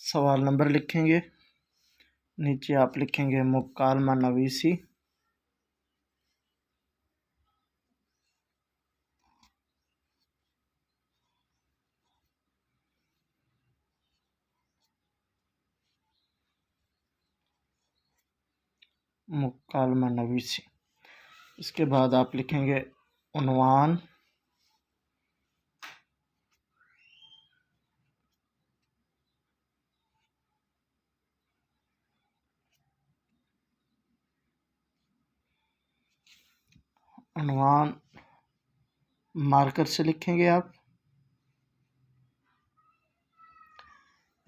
سوال نمبر لکھیں گے، نیچے آپ لکھیں گے مکالمہ نویسی، مکالمہ نویسی۔ اس کے بعد آپ لکھیں گے عنوان، عنوان مارکر سے لکھیں گے آپ۔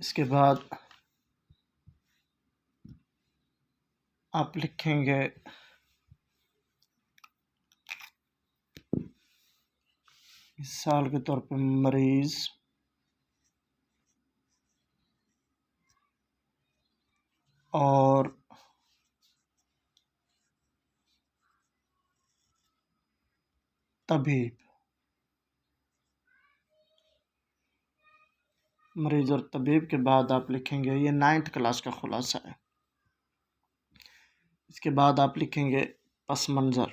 اس کے بعد آپ لکھیں گے مثال کے طور پہ مریض، اور طبیب۔ مریض اور طبیب کے بعد آپ لکھیں گے، یہ 9th کلاس کا خلاصہ ہے۔ اس کے بعد آپ لکھیں گے پس منظر۔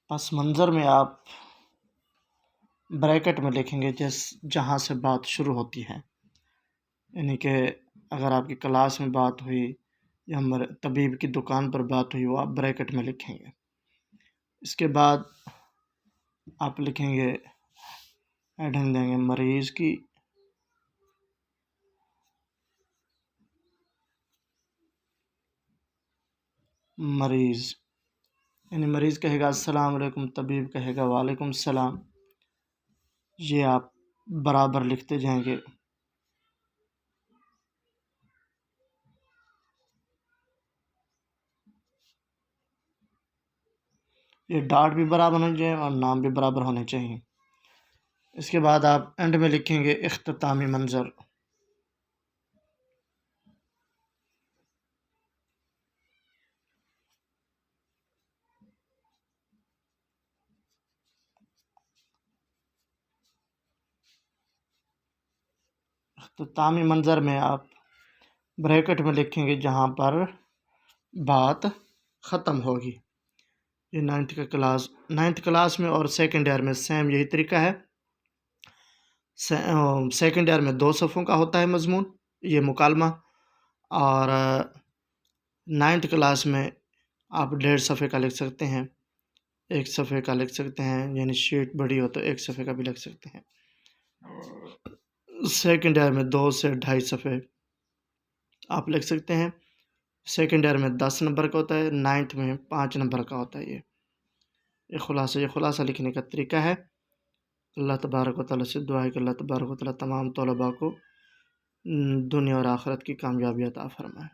پس منظر میں آپ بریکٹ میں لکھیں گے جہاں سے بات شروع ہوتی ہے، یعنی کہ اگر آپ کی کلاس میں بات ہوئی یا طبیب کی دکان پر بات ہوئی، وہ آپ بریکٹ میں لکھیں گے۔ اس کے بعد آپ لکھیں گے، ہیڈنگ دیں گے مریض کی، مریض یعنی مریض کہے گا السلام علیکم، طبیب کہے گا وعلیکم السلام۔ یہ آپ برابر لکھتے جائیں گے۔ یہ ڈاٹ بھی برابر ہونے چاہیے اور نام بھی برابر ہونے چاہیے۔ اس کے بعد آپ اینڈ میں لکھیں گے اختتامی منظر۔ اختتامی منظر میں آپ بریکٹ میں لکھیں گے جہاں پر بات ختم ہوگی۔ یہ 9th کلاس میں اور سیکنڈ ایئر میں سیم یہی طریقہ ہے۔ سیکنڈ ایئر میں 2 صفحوں کا ہوتا ہے مضمون، یہ مکالمہ، اور 9th کلاس میں آپ 1.5 صفحے کا لکھ سکتے ہیں، 1 صفحے کا لکھ سکتے ہیں، یعنی شیٹ بڑی ہو تو 1 صفحے کا بھی لکھ سکتے ہیں۔ سیکنڈ ایئر میں 2 سے 2.5 صفحے آپ لکھ سکتے ہیں۔ سیکنڈ ایئر میں 10 نمبر کا ہوتا ہے، 9th میں 5 نمبر کا ہوتا ہے۔ یہ خلاصہ لکھنے کا طریقہ ہے۔ اللہ تبارک و تعالیٰ سے دعا ہے کہ اللہ تبارک و تعالیٰ تمام طلباء کو دنیا اور آخرت کی کامیابی عطا فرمائے۔